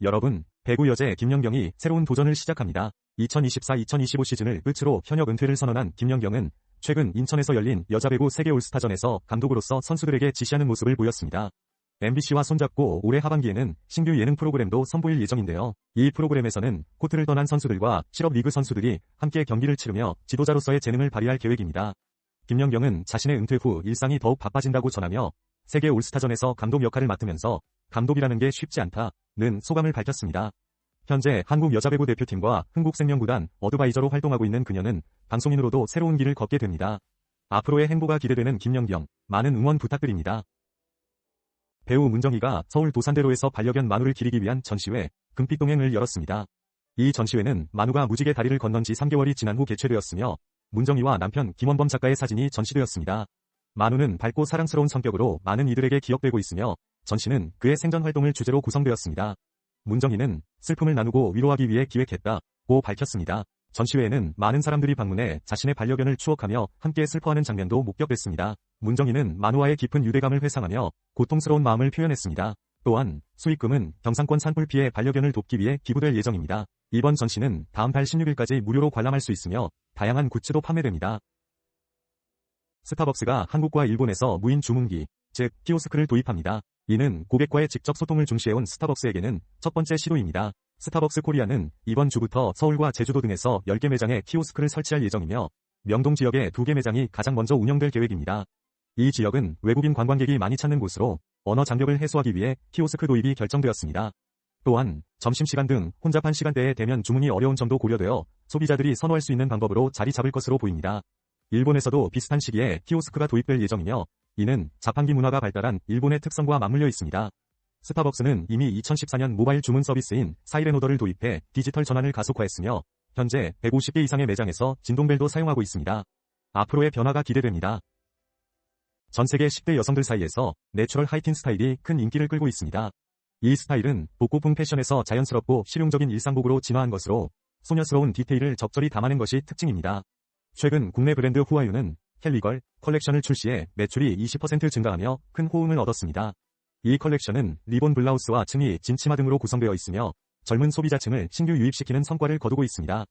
여러분, 배구 여제 김연경이 새로운 도전을 시작합니다. 2024-2025 시즌을 끝으로 현역 은퇴를 선언한 김연경은 최근 인천에서 열린 여자배구 세계 올스타전에서 감독으로서 선수들에게 지시하는 모습을 보였습니다. MBC와 손잡고 올해 하반기에는 신규 예능 프로그램도 선보일 예정인데요. 이 프로그램에서는 코트를 떠난 선수들과 실업 리그 선수들이 함께 경기를 치르며 지도자로서의 재능을 발휘할 계획입니다. 김연경은 자신의 은퇴 후 일상이 더욱 바빠진다고 전하며 세계 올스타전에서 감독 역할을 맡으면서 감독이라는 게 쉽지 않다는 소감을 밝혔습니다. 현재 한국 여자배구 대표팀과 흥국생명구단 어드바이저로 활동하고 있는 그녀는 방송인으로도 새로운 길을 걷게 됩니다. 앞으로의 행보가 기대되는 김연경, 많은 응원 부탁드립니다. 배우 문정희가 서울 도산대로에서 반려견 만우를 기리기 위한 전시회 금빛동행을 열었습니다. 이 전시회는 만우가 무지개 다리를 건넌 지 3개월이 지난 후 개최되었으며 문정희와 남편 김원범 작가의 사진이 전시되었습니다. 만우는 밝고 사랑스러운 성격으로 많은 이들에게 기억되고 있으며 전시는 그의 생전 활동을 주제로 구성되었습니다. 문정희는 슬픔을 나누고 위로하기 위해 기획했다고 밝혔습니다. 전시회에는 많은 사람들이 방문해 자신의 반려견을 추억하며 함께 슬퍼하는 장면도 목격됐습니다. 문정희는 만우와의 깊은 유대감을 회상하며 고통스러운 마음을 표현했습니다. 또한 수익금은 경상권 산불 피해 반려견을 돕기 위해 기부될 예정입니다. 이번 전시는 다음 달 16일까지 무료로 관람할 수 있으며 다양한 굿즈도 판매됩니다. 스타벅스가 한국과 일본에서 무인 주문기, 즉 키오스크를 도입합니다. 이는 고객과의 직접 소통을 중시해온 스타벅스에게는 첫 번째 시도입니다. 스타벅스 코리아는 이번 주부터 서울과 제주도 등에서 10개 매장에 키오스크를 설치할 예정이며 명동 지역의 2개 매장이 가장 먼저 운영될 계획입니다. 이 지역은 외국인 관광객이 많이 찾는 곳으로 언어 장벽을 해소하기 위해 키오스크 도입이 결정되었습니다. 또한 점심시간 등 혼잡한 시간대에 대면 주문이 어려운 점도 고려되어 소비자들이 선호할 수 있는 방법으로 자리 잡을 것으로 보입니다. 일본에서도 비슷한 시기에 키오스크가 도입될 예정이며 이는 자판기 문화가 발달한 일본의 특성과 맞물려 있습니다. 스타벅스는 이미 2014년 모바일 주문 서비스인 사이렌오더를 도입해 디지털 전환을 가속화했으며 현재 150개 이상의 매장에서 진동벨도 사용하고 있습니다. 앞으로의 변화가 기대됩니다. 전 세계 10대 여성들 사이에서 내추럴 하이틴 스타일이 큰 인기를 끌고 있습니다. 이 스타일은 복고풍 패션에서 자연스럽고 실용적인 일상복으로 진화한 것으로 소녀스러운 디테일을 적절히 담아낸 것이 특징입니다. 최근 국내 브랜드 후아유는 헬리걸 컬렉션을 출시해 매출이 20% 증가하며 큰 호응을 얻었습니다. 이 컬렉션은 리본 블라우스와 층이 진 치마 등으로 구성되어 있으며 젊은 소비자층을 신규 유입시키는 성과를 거두고 있습니다.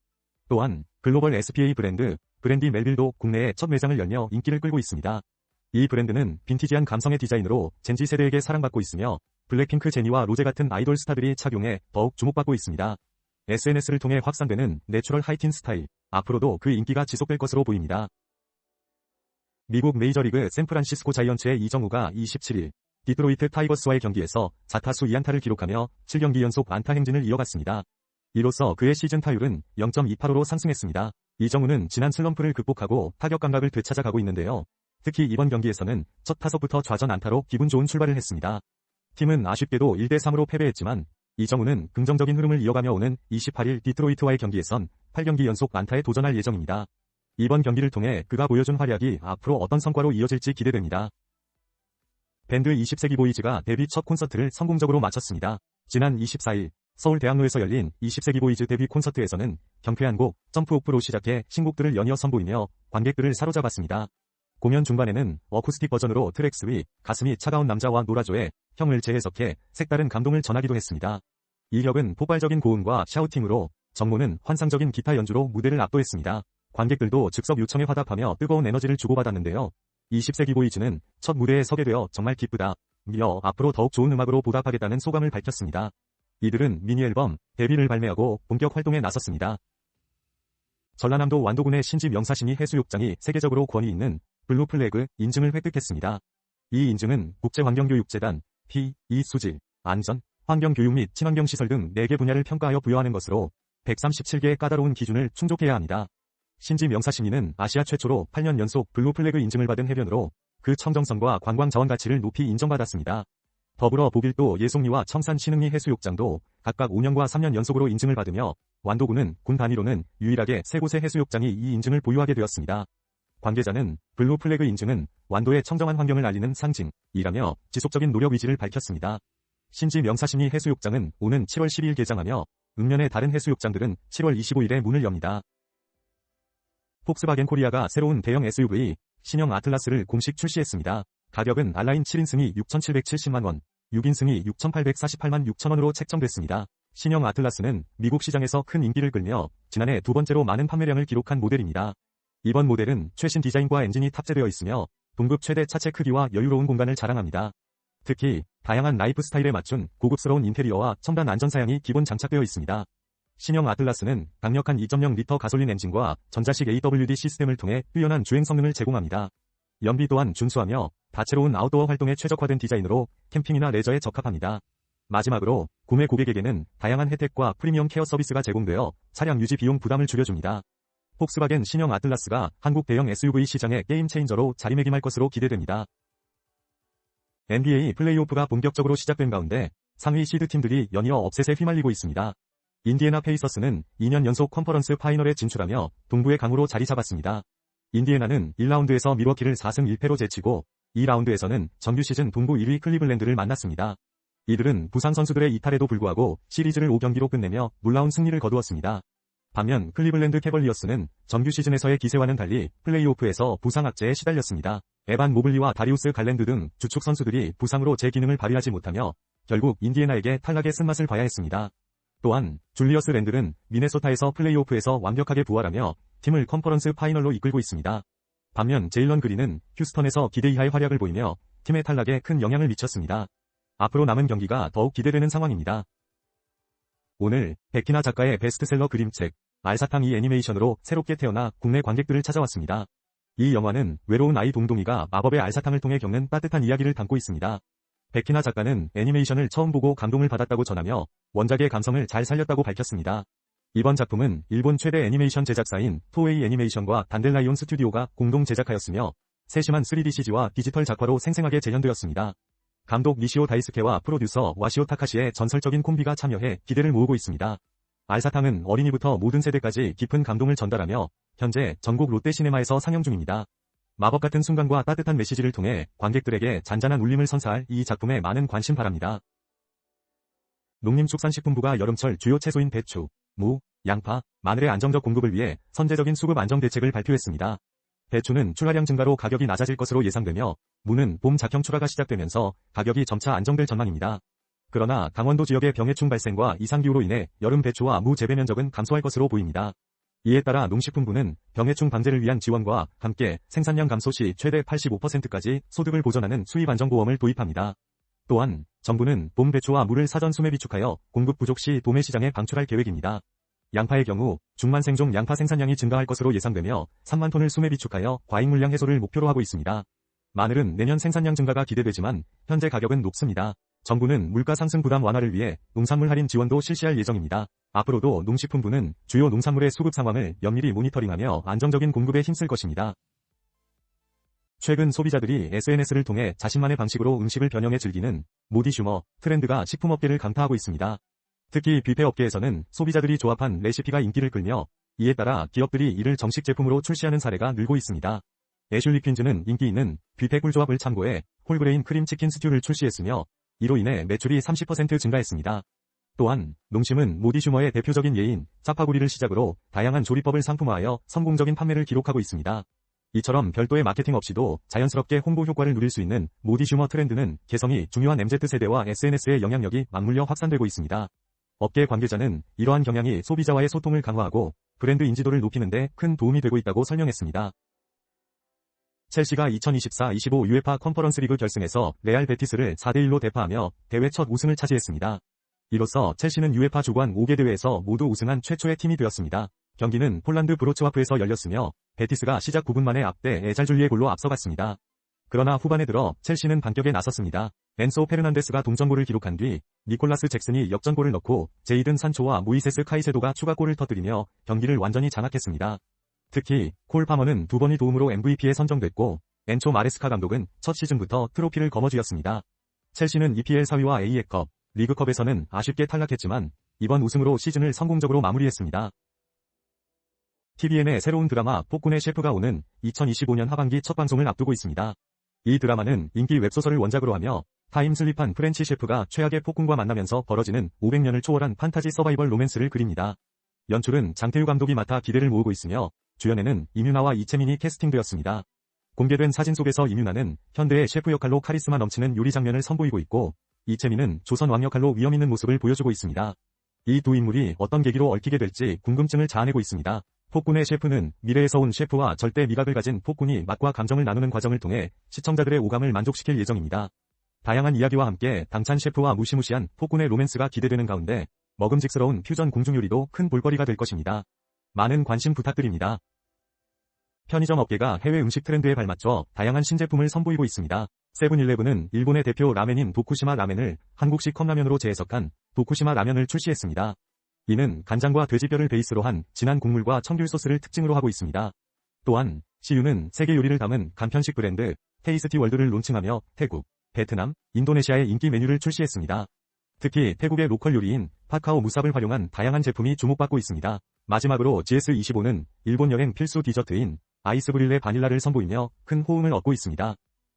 또한 글로벌 SPA 브랜드 브랜디 멜빌도 국내에 첫 매장을 열며 인기를 끌고 있습니다. 이 브랜드는 빈티지한 감성의 디자인으로 젠지 세대에게 사랑받고 있으며 블랙핑크 제니와 로제 같은 아이돌 스타들이 착용해 더욱 주목받고 있습니다. SNS를 통해 확산되는 내추럴 하이틴 스타일, 앞으로도 그 인기가 지속될 것으로 보입니다. 미국 메이저리그 샌프란시스코 자이언츠의 이정우가 27일 디트로이트 타이거스와의 경기에서 4타수 2안타를 기록하며 7경기 연속 안타 행진을 이어갔습니다. 이로써 그의 시즌 타율은 0.285로 상승했습니다. 이정우는 지난 슬럼프를 극복하고 타격 감각을 되찾아가고 있는데요. 특히 이번 경기에서는 첫 타석부터 좌전 안타로 기분 좋은 출발을 했습니다. 팀은 아쉽게도 1대3으로 패배했지만 이정우는 긍정적인 흐름을 이어가며 오는 28일 디트로이트와의 경기에선 8경기 연속 안타에 도전할 예정입니다. 이번 경기를 통해 그가 보여준 활약이 앞으로 어떤 성과로 이어질지 기대됩니다. 밴드 20세기 보이즈가 데뷔 첫 콘서트를 성공적으로 마쳤습니다. 지난 24일 서울대학로에서 열린 20세기 보이즈 데뷔 콘서트에서는 경쾌한 곡 점프 오프로 시작해 신곡들을 연이어 선보이며 관객들을 사로잡았습니다. 공연 중반에는 어쿠스틱 버전으로 트랙스 위 가슴이 차가운 남자와 노라조의 형을 재해석해 색다른 감동을 전하기도 했습니다. 이혁은 폭발적인 고음과 샤우팅으로 정모는 환상적인 기타 연주로 무대를 압도했습니다. 관객들도 즉석 요청에 화답하며 뜨거운 에너지를 주고받았는데요. 20세기 보이즈는 첫 무대에 서게 되어 정말 기쁘다 며 앞으로 더욱 좋은 음악으로 보답하겠다는 소감을 밝혔습니다. 이들은 미니앨범 데뷔를 발매하고 본격 활동에 나섰습니다. 전라남도 완도군의 신지 명사시미 해수욕장이 세계적으로 권위 있는 블루 플래그 인증을 획득했습니다. 이 인증은 국제환경교육재단, 수질, 안전, 환경교육 및 친환경시설 등 4개 분야를 평가하여 부여하는 것으로 137개의 까다로운 기준을 충족해야 합니다. 신지 명사시미는 아시아 최초로 8년 연속 블루 플래그 인증을 받은 해변으로 그 청정성과 관광 자원 가치를 높이 인정받았습니다. 더불어 보길도 예송리와 청산 신흥리 해수욕장도 각각 5년과 3년 연속으로 인증을 받으며 완도군은 군 단위로는 유일하게 3곳의 해수욕장이 이 인증을 보유하게 되었습니다. 관계자는 블루 플래그 인증은 완도의 청정한 환경을 알리는 상징이라며 지속적인 노력 의지를 밝혔습니다. 신지 명사시미 해수욕장은 오는 7월 12일 개장하며 읍면의 다른 해수욕장들은 7월 25일에 문을 엽니다. 폭스바겐 코리아가 새로운 대형 SUV 신형 아틀라스를 공식 출시했습니다. 가격은 알라인 7인승이 6,770만원, 6인승이 6,848만 6천원으로 책정됐습니다. 신형 아틀라스는 미국 시장에서 큰 인기를 끌며 지난해 두 번째로 많은 판매량을 기록한 모델입니다. 이번 모델은 최신 디자인과 엔진이 탑재되어 있으며 동급 최대 차체 크기와 여유로운 공간을 자랑합니다. 특히 다양한 라이프 스타일에 맞춘 고급스러운 인테리어와 첨단 안전사양이 기본 장착되어 있습니다. 신형 아틀라스는 강력한 2.0리터 가솔린 엔진과 전자식 AWD 시스템을 통해 뛰어난 주행 성능을 제공합니다. 연비 또한 준수하며 다채로운 아웃도어 활동에 최적화된 디자인으로 캠핑이나 레저에 적합합니다. 마지막으로 구매 고객에게는 다양한 혜택과 프리미엄 케어 서비스가 제공되어 차량 유지 비용 부담을 줄여줍니다. 폭스바겐 신형 아틀라스가 한국 대형 SUV 시장의 게임 체인저로 자리매김할 것으로 기대됩니다. NBA 플레이오프가 본격적으로 시작된 가운데 상위 시드팀들이 연이어 업셋에 휘말리고 있습니다. 인디애나 페이서스는 2년 연속 컨퍼런스 파이널에 진출하며 동부의 강으로 자리 잡았습니다. 인디애나는 1라운드에서 밀워키를 4승 1패로 제치고 2라운드에서는 정규 시즌 동부 1위 클리블랜드를 만났습니다. 이들은 부상 선수들의 이탈에도 불구하고 시리즈를 5경기로 끝내며 놀라운 승리를 거두었습니다. 반면 클리블랜드 캐벌리어스는 정규 시즌에서의 기세와는 달리 플레이오프에서 부상 악재에 시달렸습니다. 에반 모블리와 다리우스 갈랜드 등 주축 선수들이 부상으로 제 기능을 발휘하지 못하며 결국 인디애나에게 탈락의 쓴맛을 봐야 했습니다. 또한 줄리어스 랜들은 미네소타에서 플레이오프에서 완벽하게 부활하며 팀을 컨퍼런스 파이널로 이끌고 있습니다. 반면 제일런 그린은 휴스턴에서 기대 이하의 활약을 보이며 팀의 탈락에 큰 영향을 미쳤습니다. 앞으로 남은 경기가 더욱 기대되는 상황입니다. 오늘 백희나 작가의 베스트셀러 그림책 알사탕 이 애니메이션으로 새롭게 태어나 국내 관객들을 찾아왔습니다. 이 영화는 외로운 아이 동동이가 마법의 알사탕을 통해 겪는 따뜻한 이야기를 담고 있습니다. 백희나 작가는 애니메이션을 처음 보고 감동을 받았다고 전하며 원작의 감성을 잘 살렸다고 밝혔습니다. 이번 작품은 일본 최대 애니메이션 제작사인 토웨이 애니메이션과 단델라이온 스튜디오가 공동 제작하였으며 세심한 3DCG와 디지털 작화로 생생하게 재현되었습니다. 감독 니시오 다이스케와 프로듀서 와시오 타카시의 전설적인 콤비가 참여해 기대를 모으고 있습니다. 알사탕은 어린이부터 모든 세대까지 깊은 감동을 전달하며 현재 전국 롯데시네마에서 상영 중입니다. 마법 같은 순간과 따뜻한 메시지를 통해 관객들에게 잔잔한 울림을 선사할 이 작품에 많은 관심 바랍니다. 농림축산식품부가 여름철 주요 채소인 배추, 무, 양파, 마늘의 안정적 공급을 위해 선제적인 수급 안정 대책을 발표했습니다. 배추는 출하량 증가로 가격이 낮아질 것으로 예상되며 무는 봄 작형 출하가 시작되면서 가격이 점차 안정될 전망입니다. 그러나 강원도 지역의 병해충 발생과 이상기후로 인해 여름 배추와 무 재배 면적은 감소할 것으로 보입니다. 이에 따라 농식품부는 병해충 방제를 위한 지원과 함께 생산량 감소 시 최대 85%까지 소득을 보전하는 수입 안정보험을 도입합니다. 또한 정부는 봄 배추와 무를 사전 수매 비축하여 공급 부족 시 도매 시장에 방출할 계획입니다. 양파의 경우 중만 생종 양파 생산량이 증가할 것으로 예상되며 3만 톤을 수매 비축하여 과잉 물량 해소를 목표로 하고 있습니다. 마늘은 내년 생산량 증가가 기대되지만 현재 가격은 높습니다. 정부는 물가 상승 부담 완화를 위해 농산물 할인 지원도 실시할 예정입니다. 앞으로도 농식품부는 주요 농산물의 수급 상황을 면밀히 모니터링하며 안정적인 공급에 힘쓸 것입니다. 최근 소비자들이 SNS를 통해 자신만의 방식으로 음식을 변형해 즐기는 모디슈머 트렌드가 식품업계를 강타하고 있습니다. 특히 뷔페 업계에서는 소비자들이 조합한 레시피가 인기를 끌며 이에 따라 기업들이 이를 정식 제품으로 출시하는 사례가 늘고 있습니다. 애슐리 퀸즈는 인기 있는 뷔페 꿀조합을 참고해 홀그레인 크림 치킨 스튜를 출시했으며 이로 인해 매출이 30% 증가했습니다. 또한 농심은 모디슈머의 대표적인 예인 짜파구리를 시작으로 다양한 조리법을 상품화하여 성공적인 판매를 기록하고 있습니다. 이처럼 별도의 마케팅 없이도 자연스럽게 홍보 효과를 누릴 수 있는 모디슈머 트렌드는 개성이 중요한 MZ세대와 SNS의 영향력이 맞물려 확산되고 있습니다. 업계 관계자는 이러한 경향이 소비자와의 소통을 강화하고 브랜드 인지도를 높이는 데 큰 도움이 되고 있다고 설명했습니다. 첼시가 2024-25 UEFA 컨퍼런스 리그 결승에서 레알 베티스를 4대1로 대파하며 대회 첫 우승을 차지했습니다. 이로써 첼시는 UEFA 주관 5개 대회에서 모두 우승한 최초의 팀이 되었습니다. 경기는 폴란드 브로츠와프에서 열렸으며 베티스가 시작 9분 만에 앞대 에잘줄리의 골로 앞서갔습니다. 그러나 후반에 들어 첼시는 반격에 나섰습니다. 엔소 페르난데스가 동점골을 기록한 뒤 니콜라스 잭슨이 역전골을 넣고 제이든 산초와 모이세스 카이세도가 추가골을 터뜨리며 경기를 완전히 장악했습니다. 특히 콜 파머는 2번의 도움으로 MVP에 선정됐고 엔초 마레스카 감독은 첫 시즌부터 트로피를 거머쥐었습니다. 첼시는 EPL 4위와 AF컵, 리그컵에서는 아쉽게 탈락했지만 이번 우승으로 시즌을 성공적으로 마무리했습니다. TVN의 새로운 드라마 폭군의 셰프가 오는 2025년 하반기 첫 방송을 앞두고 있습니다. 이 드라마는 인기 웹소설을 원작으로 하며 타임슬립한 프렌치 셰프가 최악의 폭군과 만나면서 벌어지는 500년을 초월한 판타지 서바이벌 로맨스를 그립니다. 연출은 장태우 감독이 맡아 기대를 모으고 있으며 주연에는 임윤아와 이채민이 캐스팅되었습니다. 공개된 사진 속에서 임윤아는 현대의 셰프 역할로 카리스마 넘치는 요리 장면을 선보이고 있고 이채민은 조선 왕역할로 위험 있는 모습을 보여주고 있습니다. 이 두 인물이 어떤 계기로 얽히게 될지 궁금증을 자아내고 있습니다. 폭군의 셰프는 미래에서 온 셰프와 절대 미각을 가진 폭군이 맛과 감정을 나누는 과정을 통해 시청자들의 오감을 만족시킬 예정입니다. 다양한 이야기와 함께 당찬 셰프와 무시무시한 폭군의 로맨스가 기대되는 가운데 먹음직스러운 퓨전 공중요리도 큰 볼거리가 될 것입니다. 많은 관심 부탁드립니다. 편의점 업계가 해외 음식 트렌드에 발맞춰 다양한 신제품을 선보이고 있습니다. 세븐일레븐은 일본의 대표 라멘인 도쿠시마 라멘을 한국식 컵라면으로 재해석한 도쿠시마 라면을 출시했습니다. 이는 간장과 돼지뼈를 베이스로 한 진한 국물과 청귤 소스를 특징으로 하고 있습니다. 또한 CU는 세계 요리를 담은 간편식 브랜드 테이스티 월드를 론칭하며 태국, 베트남, 인도네시아의 인기 메뉴를 출시했습니다. 특히 태국의 로컬 요리인 파카오 무삽을 활용한 다양한 제품이 주목받고 있습니다. 마지막으로 GS25는 일본 여행 필수 디저트인 아이스 브릴레 바닐라를 선보이며 큰 호응을 얻고 있습니다.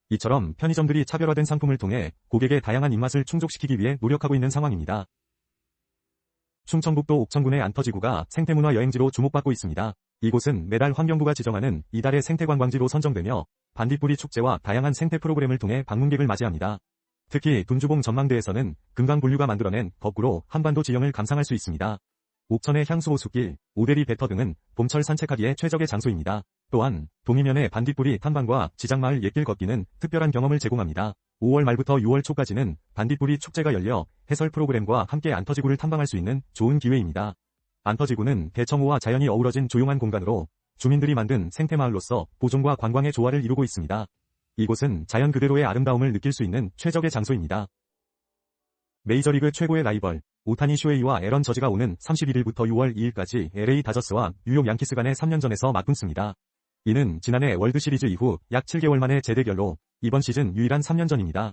이처럼 편의점들이 차별화된 상품을 통해 고객의 다양한 입맛을 충족시키기 위해 노력하고 있는 상황입니다. 충청북도 옥천군의 안터지구가 생태문화 여행지로 주목받고 있습니다. 이곳은 매달 환경부가 지정하는 이달의 생태관광지로 선정되며 반딧불이 축제와 다양한 생태 프로그램을 통해 방문객을 맞이합니다. 특히 둔주봉 전망대에서는 금강분류가 만들어낸 거꾸로 한반도 지형을 감상할 수 있습니다. 옥천의 향수호수길, 오대리 배터 등은 봄철 산책하기에 최적의 장소입니다. 또한 동이면의 반딧불이 탐방과 지장마을 옛길 걷기는 특별한 경험을 제공합니다. 5월 말부터 6월 초까지는 반딧불이 축제가 열려 해설 프로그램과 함께 안터지구를 탐방할 수 있는 좋은 기회입니다. 안터지구는 대청호와 자연이 어우러진 조용한 공간으로 주민들이 만든 생태마을로서 보존과 관광의 조화를 이루고 있습니다. 이곳은 자연 그대로의 아름다움을 느낄 수 있는 최적의 장소입니다. 메이저리그 최고의 라이벌 오타니 쇼헤이와 에런 저지가 오는 31일부터 6월 2일까지 LA 다저스와 뉴욕 양키스 간의 3년전에서 맞붙습니다. 이는 지난해 월드시리즈 이후 약 7개월 만의 재대결로 이번 시즌 유일한 3년전입니다.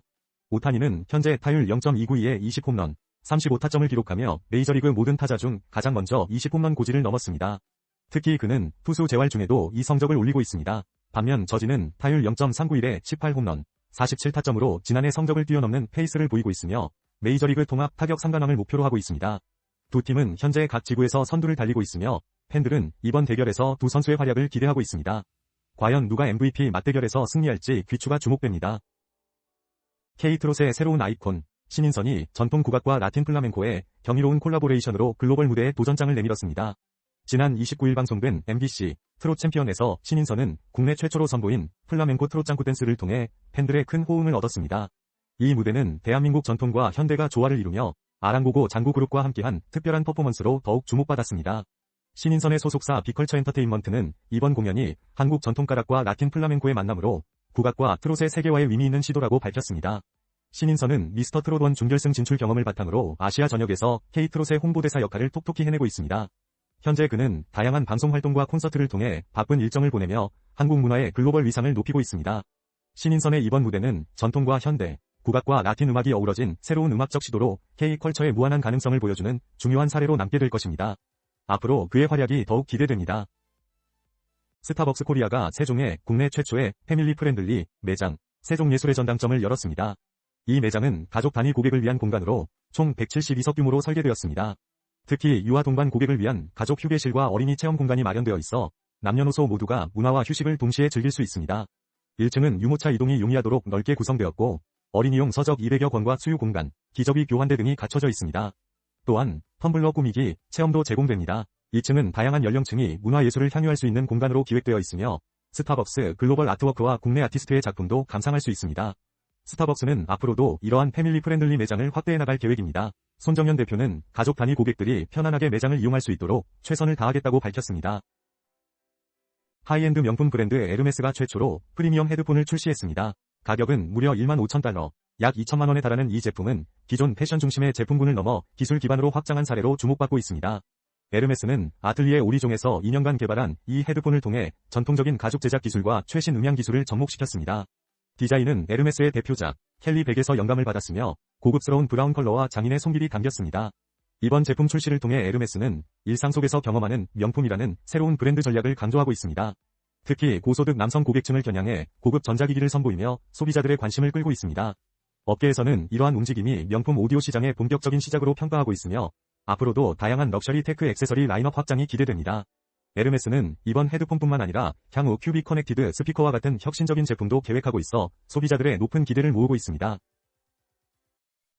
오타니는 현재 타율 0.292에 20홈런, 35타점을 기록하며 메이저리그 모든 타자 중 가장 먼저 20홈런 고지를 넘었습니다. 특히 그는 투수 재활 중에도 이 성적을 올리고 있습니다. 반면 저지는 타율 0.391에 18홈런, 47타점으로 지난해 성적을 뛰어넘는 페이스를 보이고 있으며 메이저리그 통합 타격 3관왕을 목표로 하고 있습니다. 두 팀은 현재 각 지구에서 선두를 달리고 있으며 팬들은 이번 대결에서 두 선수의 활약을 기대하고 있습니다. 과연 누가 MVP 맞대결에서 승리할지 귀추가 주목됩니다. K트롯의 새로운 아이콘, 신인선이 전통 국악과 라틴 플라멩코의 경이로운 콜라보레이션으로 글로벌 무대에 도전장을 내밀었습니다. 지난 29일 방송된 MBC 트롯 챔피언에서 신인선은 국내 최초로 선보인 플라멩코 트롯 짱구 댄스를 통해 팬들의 큰 호응을 얻었습니다. 이 무대는 대한민국 전통과 현대가 조화를 이루며 아랑고고 장구 그룹과 함께한 특별한 퍼포먼스로 더욱 주목받았습니다. 신인선의 소속사 비컬처 엔터테인먼트는 이번 공연이 한국 전통가락과 라틴 플라멩코의 만남으로 국악과 트롯의 세계화에 의미 있는 시도라고 밝혔습니다. 신인선은 미스터 트롯 1 준결승 진출 경험을 바탕으로 아시아 전역에서 K트롯의 홍보대사 역할을 톡톡히 해내고 있습니다. 현재 그는 다양한 방송 활동과 콘서트를 통해 바쁜 일정을 보내며 한국 문화의 글로벌 위상을 높이고 있습니다. 신인선의 이번 무대는 전통과 현대, 국악과 라틴 음악이 어우러진 새로운 음악적 시도로 K컬처의 무한한 가능성을 보여주는 중요한 사례로 남게 될 것입니다. 앞으로 그의 활약이 더욱 기대됩니다. 스타벅스 코리아가 세종에 국내 최초의 패밀리 프렌들리 매장, 세종예술의 전당점을 열었습니다. 이 매장은 가족 단위 고객을 위한 공간으로 총 172석 규모로 설계되었습니다. 특히 유아 동반 고객을 위한 가족 휴게실과 어린이 체험 공간이 마련되어 있어 남녀노소 모두가 문화와 휴식을 동시에 즐길 수 있습니다. 1층은 유모차 이동이 용이하도록 넓게 구성되었고 어린이용 서적 200여 권과 수유 공간, 기저귀 교환대 등이 갖춰져 있습니다. 또한 텀블러 꾸미기, 체험도 제공됩니다. 2층은 다양한 연령층이 문화예술을 향유할 수 있는 공간으로 기획되어 있으며 스타벅스 글로벌 아트워크와 국내 아티스트의 작품도 감상할 수 있습니다. 스타벅스는 앞으로도 이러한 패밀리 프렌들리 매장을 확대해 나갈 계획입니다. 손정현 대표는 가족 단위 고객들이 편안하게 매장을 이용할 수 있도록 최선을 다하겠다고 밝혔습니다. 하이엔드 명품 브랜드 에르메스가 최초로 프리미엄 헤드폰을 출시했습니다. 가격은 무려 15,000달러, 약 2천만 원에 달하는 이 제품은 기존 패션 중심의 제품군을 넘어 기술 기반으로 확장한 사례로 주목받고 있습니다. 에르메스는 아틀리에 오리종에서 2년간 개발한 이 헤드폰을 통해 전통적인 가죽 제작 기술과 최신 음향 기술을 접목시켰습니다. 디자인은 에르메스의 대표작 켈리 백에서 영감을 받았으며 고급스러운 브라운 컬러와 장인의 손길이 담겼습니다. 이번 제품 출시를 통해 에르메스는 일상 속에서 경험하는 명품이라는 새로운 브랜드 전략을 강조하고 있습니다. 특히 고소득 남성 고객층을 겨냥해 고급 전자기기를 선보이며 소비자들의 관심을 끌고 있습니다. 업계에서는 이러한 움직임이 명품 오디오 시장의 본격적인 시작으로 평가하고 있으며 앞으로도 다양한 럭셔리 테크 액세서리 라인업 확장이 기대됩니다. 에르메스는 이번 헤드폰뿐만 아니라 향후 큐빅 커넥티드 스피커와 같은 혁신적인 제품도 계획하고 있어 소비자들의 높은 기대를 모으고 있습니다.